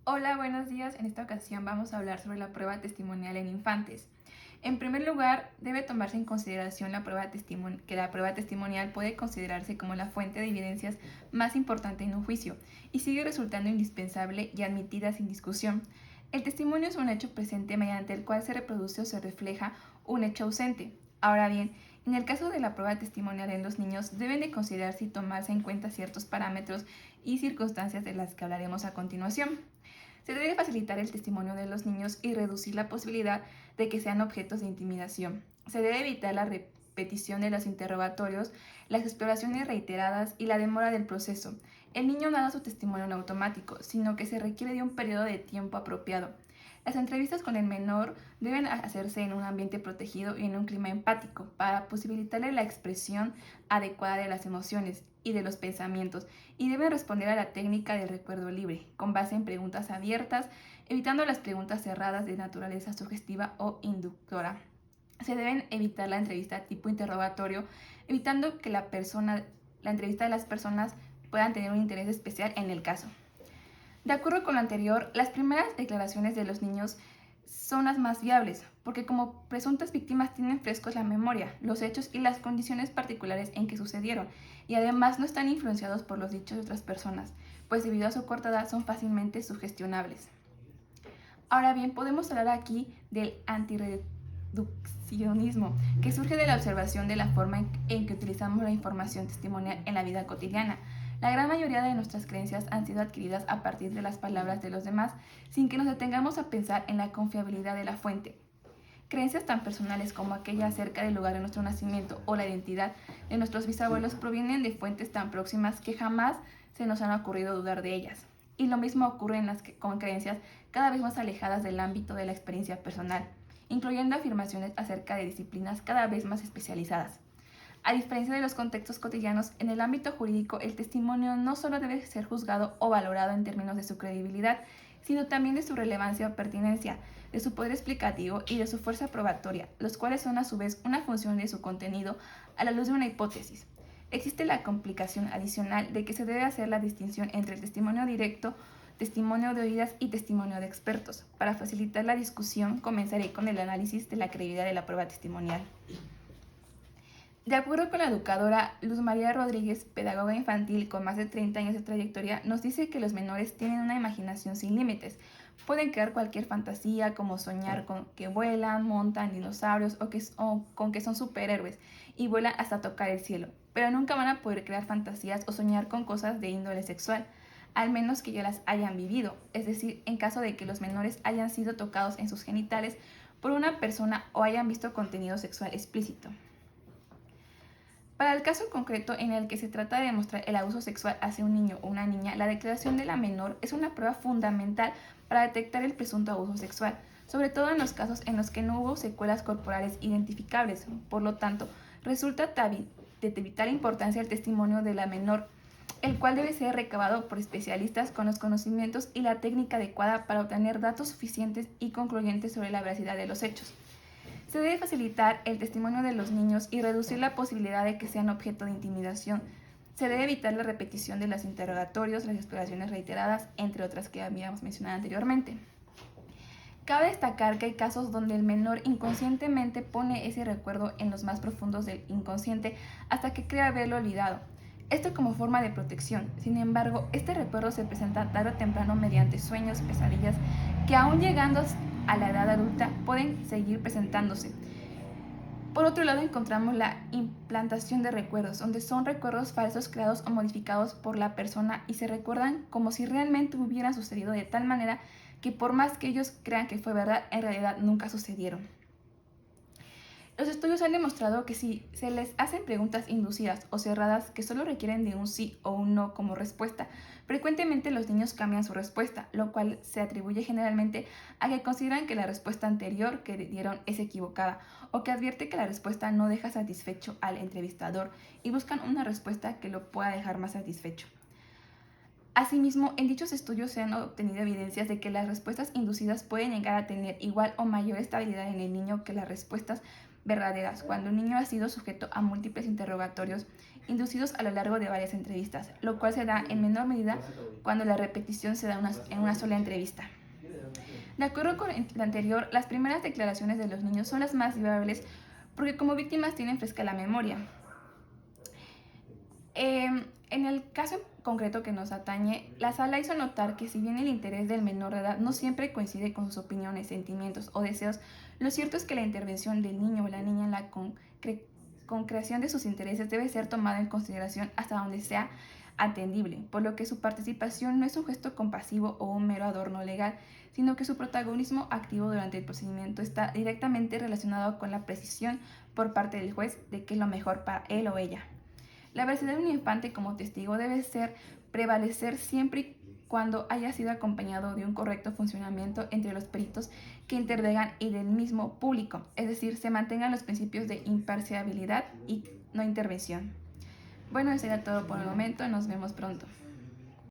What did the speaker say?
Hola, buenos días. En esta ocasión vamos a hablar sobre la prueba testimonial en infantes. En primer lugar, debe tomarse en consideración que la prueba testimonial puede considerarse como la fuente de evidencias más importante en un juicio y sigue resultando indispensable y admitida sin discusión. El testimonio es un hecho presente mediante el cual se reproduce o se refleja un hecho ausente. Ahora bien, en el caso de la prueba testimonial en los niños, deben de considerarse y tomarse en cuenta ciertos parámetros y circunstancias de las que hablaremos a continuación. Se debe facilitar el testimonio de los niños y reducir la posibilidad de que sean objetos de intimidación. Se debe evitar la repetición de los interrogatorios, las exploraciones reiteradas y la demora del proceso. El niño no da su testimonio en automático, sino que se requiere de un periodo de tiempo apropiado. Las entrevistas con el menor deben hacerse en un ambiente protegido y en un clima empático para posibilitarle la expresión adecuada de las emociones y de los pensamientos, y deben responder a la técnica del recuerdo libre, con base en preguntas abiertas, evitando las preguntas cerradas de naturaleza sugestiva o inductora. Se deben evitar la entrevista tipo interrogatorio, evitando que la entrevista de las personas puedan tener un interés especial en el caso. De acuerdo con lo anterior, las primeras declaraciones de los niños son las más viables, porque como presuntas víctimas tienen frescos la memoria, los hechos y las condiciones particulares en que sucedieron, y además no están influenciados por los dichos de otras personas, pues debido a su corta edad son fácilmente sugestionables. Ahora bien, podemos hablar aquí del antirreduccionismo, que surge de la observación de la forma en que utilizamos la información testimonial en la vida cotidiana. La gran mayoría de nuestras creencias han sido adquiridas a partir de las palabras de los demás, sin que nos detengamos a pensar en la confiabilidad de la fuente. Creencias tan personales como aquella acerca del lugar de nuestro nacimiento o la identidad de nuestros bisabuelos provienen de fuentes tan próximas que jamás se nos han ocurrido dudar de ellas. Y lo mismo ocurre con creencias cada vez más alejadas del ámbito de la experiencia personal, incluyendo afirmaciones acerca de disciplinas cada vez más especializadas. A diferencia de los contextos cotidianos, en el ámbito jurídico el testimonio no solo debe ser juzgado o valorado en términos de su credibilidad, sino también de su relevancia o pertinencia, de su poder explicativo y de su fuerza probatoria, los cuales son a su vez una función de su contenido a la luz de una hipótesis. Existe la complicación adicional de que se debe hacer la distinción entre el testimonio directo, testimonio de oídas y testimonio de expertos. Para facilitar la discusión, comenzaré con el análisis de la credibilidad de la prueba testimonial. De acuerdo con la educadora Luz María Rodríguez, pedagoga infantil con más de 30 años de trayectoria, nos dice que los menores tienen una imaginación sin límites. Pueden crear cualquier fantasía, como soñar con que vuelan, montan dinosaurios o con que son superhéroes y vuelan hasta tocar el cielo. Pero nunca van a poder crear fantasías o soñar con cosas de índole sexual, al menos que ya las hayan vivido, es decir, en caso de que los menores hayan sido tocados en sus genitales por una persona o hayan visto contenido sexual explícito. Para el caso concreto en el que se trata de demostrar el abuso sexual hacia un niño o una niña, la declaración de la menor es una prueba fundamental para detectar el presunto abuso sexual, sobre todo en los casos en los que no hubo secuelas corporales identificables. Por lo tanto, resulta de vital importancia el testimonio de la menor, el cual debe ser recabado por especialistas con los conocimientos y la técnica adecuada para obtener datos suficientes y concluyentes sobre la veracidad de los hechos. Se debe facilitar el testimonio de los niños y reducir la posibilidad de que sean objeto de intimidación. Se debe evitar la repetición de los interrogatorios, las exploraciones reiteradas, entre otras que habíamos mencionado anteriormente. Cabe destacar que hay casos donde el menor inconscientemente pone ese recuerdo en los más profundos del inconsciente hasta que cree haberlo olvidado. Esto como forma de protección. Sin embargo, este recuerdo se presenta tarde o temprano mediante sueños, pesadillas, que aún llegando a la edad adulta pueden seguir presentándose. Por otro lado, encontramos la implantación de recuerdos, donde son recuerdos falsos creados o modificados por la persona y se recuerdan como si realmente hubieran sucedido, de tal manera que por más que ellos crean que fue verdad, en realidad nunca sucedieron. Los estudios han demostrado que si se les hacen preguntas inducidas o cerradas que solo requieren de un sí o un no como respuesta, frecuentemente los niños cambian su respuesta, lo cual se atribuye generalmente a que consideran que la respuesta anterior que dieron es equivocada o que advierte que la respuesta no deja satisfecho al entrevistador y buscan una respuesta que lo pueda dejar más satisfecho. Asimismo, en dichos estudios se han obtenido evidencias de que las respuestas inducidas pueden llegar a tener igual o mayor estabilidad en el niño que las respuestas verdaderas, cuando el niño ha sido sujeto a múltiples interrogatorios inducidos a lo largo de varias entrevistas, lo cual se da en menor medida cuando la repetición se da en una sola entrevista. De acuerdo con lo anterior, las primeras declaraciones de los niños son las más viables porque como víctimas tienen fresca la memoria. En el caso concreto que nos atañe, la sala hizo notar que si bien el interés del menor de edad no siempre coincide con sus opiniones, sentimientos o deseos, lo cierto es que la intervención del niño o la niña en la concreción de sus intereses debe ser tomada en consideración hasta donde sea atendible, por lo que su participación no es un gesto compasivo o un mero adorno legal, sino que su protagonismo activo durante el procedimiento está directamente relacionado con la precisión por parte del juez de qué es lo mejor para él o ella. La veracidad de un infante como testigo debe prevalecer siempre y cuando haya sido acompañado de un correcto funcionamiento entre los peritos que intervengan y del mismo público, es decir, se mantengan los principios de imparcialidad y no intervención. Bueno, eso era todo por el momento, nos vemos pronto.